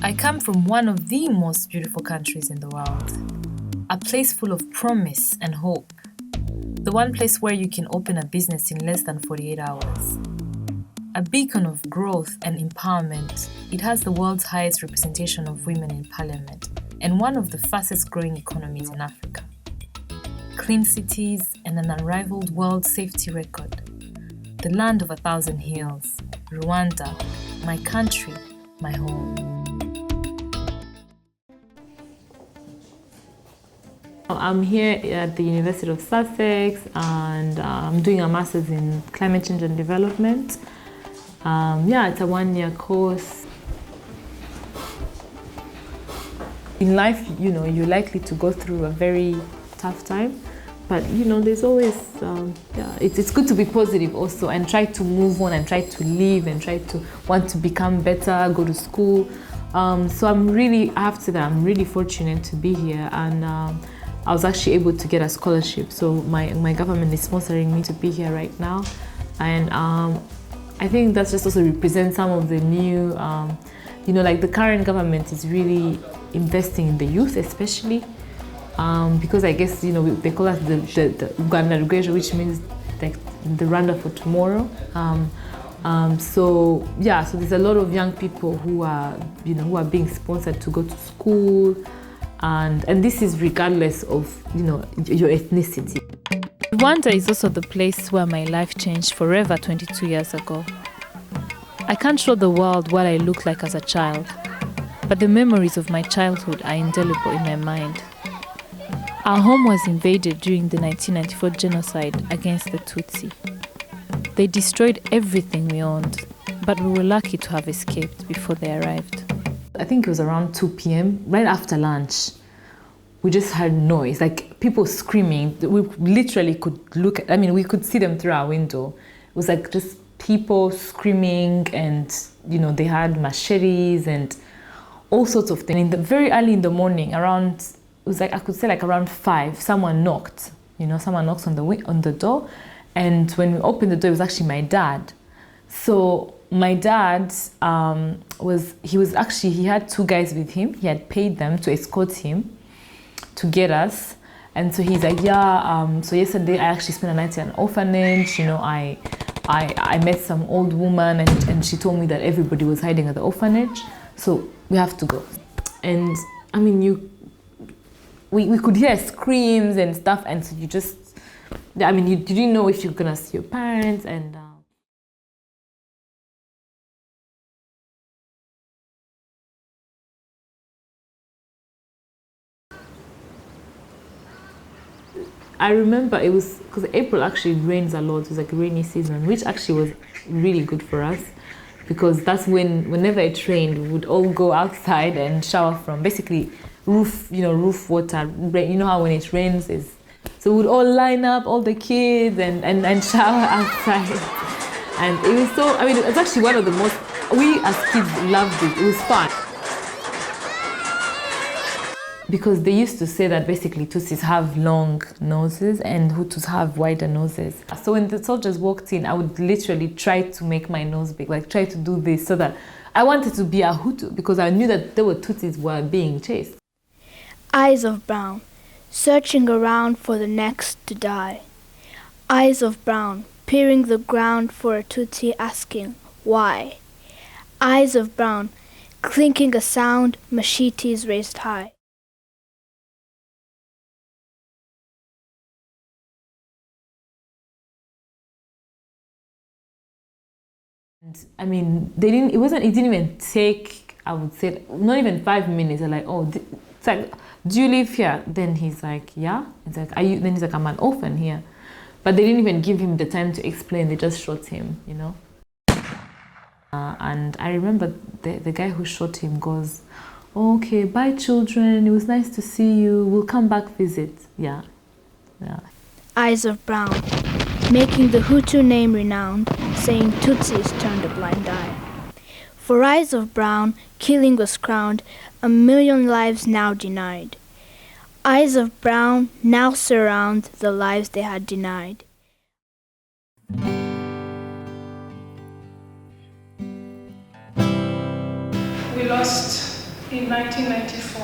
I come from one of the most beautiful countries in the world, a place full of promise and hope, the one place where you can open a business in less than 48 hours. A beacon of growth and empowerment, it has the world's highest representation of women in parliament and one of the fastest growing economies in Africa. Clean cities and an unrivaled world safety record. The land of 1,000 hills, Rwanda, my country, my home. I'm here at the University of Sussex and I'm doing a master's in climate change and development. It's a one-year course. In life, you're likely to go through a very tough time, but there's always, it's good to be positive also and try to move on and try to live and try to want to become better, go to school. So I have to say that I'm really fortunate to be here, and I was actually able to get a scholarship. So my government is sponsoring me to be here right now, and I think that just also represents some of the new, like the current government is really investing in the youth, especially because I guess they call us the Rwanda Rwanda, which means like the Rwanda for tomorrow. So there's a lot of young people who are being sponsored to go to school, and this is regardless of your ethnicity. Rwanda is also the place where my life changed forever 22 years ago. I can't show the world what I looked like as a child, but the memories of my childhood are indelible in my mind. Our home was invaded during the 1994 genocide against the Tutsi. They destroyed everything we owned, but we were lucky to have escaped before they arrived. I think it was around 2 p.m, right after lunch. We just heard noise, like people screaming. We literally could we could see them through our window. It was like just people screaming, and they had machetes and all sorts of things. Very early in the morning, around 5, someone knocked. Someone knocks on the door, and when we opened the door, it was actually my dad. So my dad he had 2 guys with him. He had paid them to escort him to get us, and so he's like, so yesterday I actually spent a night in an orphanage. I met some old woman, and she told me that everybody was hiding at the orphanage, so we have to go. And we could hear screams and stuff, and so you didn't know if you're gonna see your parents. And I remember it was because April actually rains a lot. It was like a rainy season, which actually was really good for us, because that's whenever it rained, we would all go outside and shower from basically roof water. How when it rains so we would all line up, all the kids, and shower outside. And it was so, it was actually one of the most, we as kids loved it. It was fun. Because they used to say that basically Tutsis have long noses and Hutus have wider noses. So when the soldiers walked in, I would literally try to make my nose big, like try to do this, so that I wanted to be a Hutu, because I knew that there were Tutsis who were being chased. Eyes of brown, searching around for the next to die. Eyes of brown, peering the ground for a Tutsi asking, why? Eyes of brown, clinking a sound, machetes raised high. And it didn't even take, I would say, not even 5 minutes. They're like, it's like, do you live here? Then he's like, yeah. It's like, are you? Then he's like, I'm an orphan here. But they didn't even give him the time to explain. They just shot him, And I remember the guy who shot him goes, okay, bye children, it was nice to see you. We'll come back visit. Yeah. Eyes of brown, making the Hutu name renowned, saying Tutsis turned a blind eye. For eyes of brown, killing was crowned, 1 million lives now denied. Eyes of brown now surround the lives they had denied. We lost in 1994,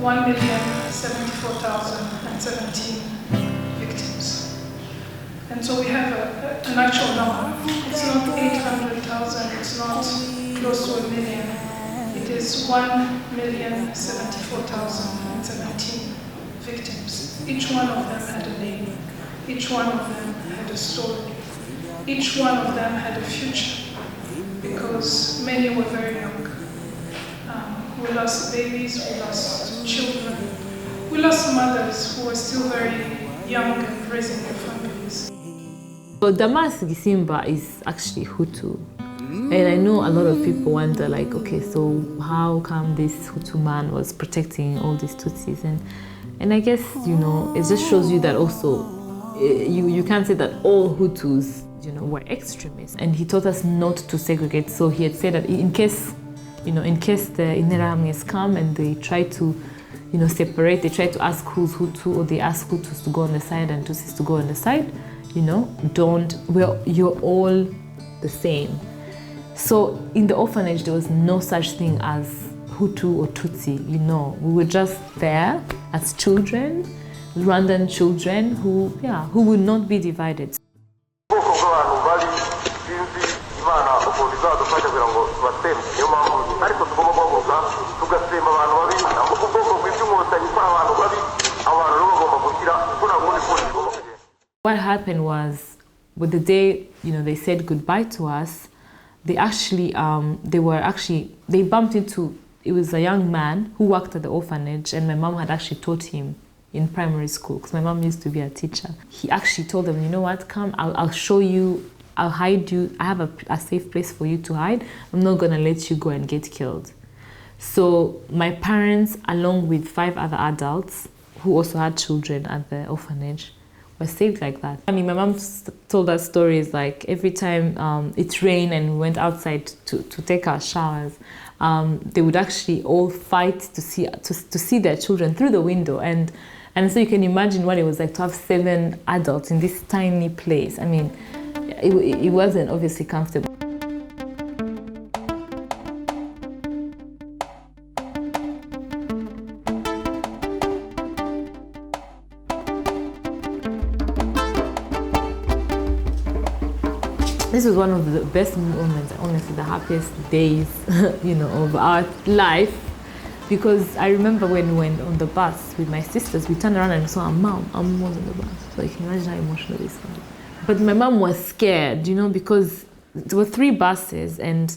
1,074,017 victims. And so we have an actual number. It's not 800,000, it's not close to 1 million. It is 1,074,017 victims. Each one of them had a name. Each one of them had a story. Each one of them had a future, because many were very young. We lost babies, we lost children, we lost mothers who were still very young and raising their families. So Damas Gisimba is actually Hutu. And I know a lot of people wonder, like, okay, so how come this Hutu man was protecting all these Tutsis? And I guess, you know, it just shows you that also, you can't say that all Hutus, you know, were extremists. And he taught us not to segregate. So he had said that in case the Interahamwe come and they try to, you know, separate, they try to ask who's Hutu, or they ask Hutus to go on the side and Tutsis to go on the side, you know, you're all the same. So in the orphanage, there was no such thing as Hutu or Tutsi, you know. We were just there as children, Rwandan children who would not be divided. What happened was, with the day, you know, they said goodbye to us, they bumped into, it was a young man who worked at the orphanage, and my mom had actually taught him in primary school, because my mom used to be a teacher. He actually told them, you know what, come, I'll show you, I'll hide you, I have a safe place for you to hide. I'm not gonna let you go and get killed. So my parents, along with 5 other adults who also had children at the orphanage, were saved like that. I mean, my mom told us stories like every time it rained and we went outside to take our showers, they would actually all fight to see their children through the window. And so you can imagine what it was like to have 7 adults in this tiny place. I mean, it wasn't obviously comfortable. This was one of the best moments, honestly, the happiest days, you know, of our life. Because I remember when we went on the bus with my sisters, we turned around and saw our mom. Our mom was on the bus. So you can imagine how emotional this was. But my mom was scared, you know, because there were 3 buses, and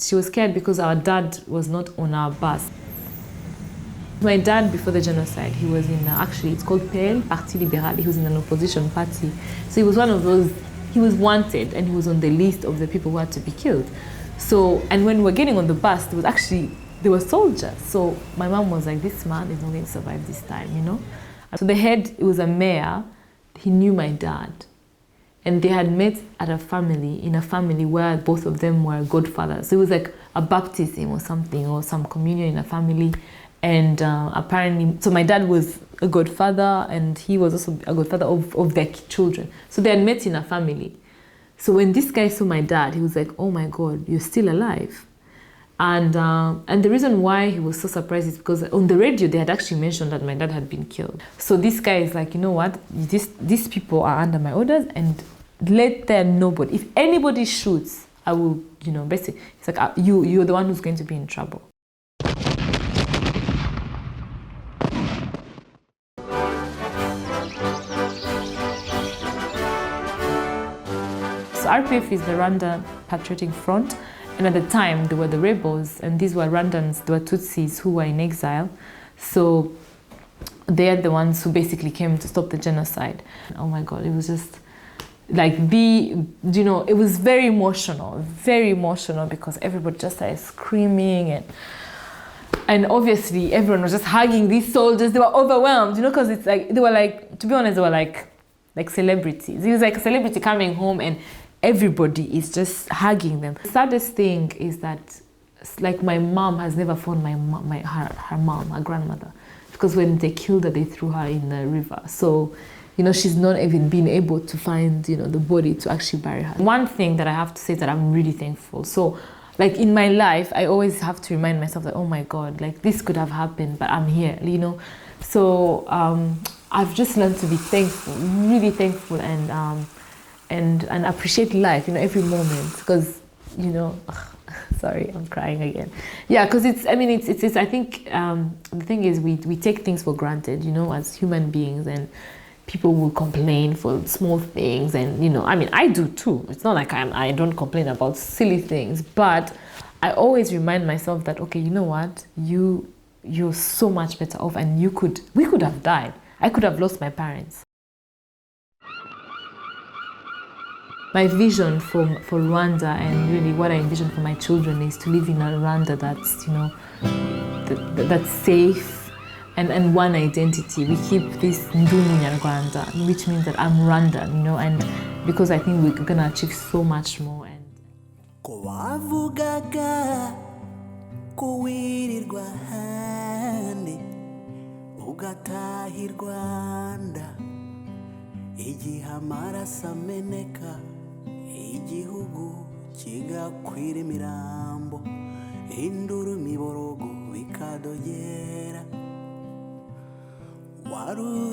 she was scared because our dad was not on our bus. My dad, before the genocide, he was in, actually, it's called PL, Parti Libéral. He was in an opposition party. So he was one of those, he was wanted, and he was on the list of the people who had to be killed. So, and when we were getting on the bus, there were soldiers. So my mom was like, this man is not going to survive this time, you know? So the head, it was a mayor, he knew my dad. And they had met at in a family where both of them were godfathers. So it was like a baptism or something, or some communion in a family. And apparently, so my dad was a godfather, and he was also a godfather of their children. So they had met in a family. So when this guy saw my dad, he was like, oh my God, you're still alive. And the reason why he was so surprised is because on the radio, they had actually mentioned that my dad had been killed. So this guy is like, you know what, these people are under my orders, and let them know, but if anybody shoots, I will, you know, basically, it's like, you're the one who's going to be in trouble. So RPF is the Rwanda Patriotic Front, and at the time there were the rebels, and these were Rwandans, they were Tutsis who were in exile. So they are the ones who basically came to stop the genocide. Oh my God, it was just like it was very emotional because everybody just started screaming, and obviously everyone was just hugging these soldiers. They were overwhelmed, you know, because it's like, they were like, to be honest, they were like celebrities. It was like a celebrity coming home and everybody is just hugging them. The saddest thing is that, like, my mom has never found her mom, her grandmother, because when they killed her, they threw her in the river. So, you know, she's not even been able to find, you know, the body to actually bury her. One thing that I have to say that I'm really thankful. So like in my life, I always have to remind myself that, oh my God, like this could have happened, but I'm here, you know. So I've just learned to be thankful, really thankful, and appreciate life, you know, every moment, because, you know, sorry, I'm crying again. Yeah, because it's I think the thing is we take things for granted, you know, as human beings, and people will complain for small things, and you know, I mean, I do too. It's not like I don't complain about silly things, but I always remind myself that, okay, you know what, you're so much better off, and we could have died. I could have lost my parents. My vision for Rwanda, and really what I envision for my children, is to live in a Rwanda that's, you know, that's safe, and one identity. We keep this Ndumu Nyarwanda, which means that I'm Rwandan, you know, and because I think we're gonna achieve so much more. And Kuwavugaga kuwirirwa handi ugatahi Rwanda igihe amaraso ameneka igihugu kigakwira imirambo induru imiborogo bikadogera waru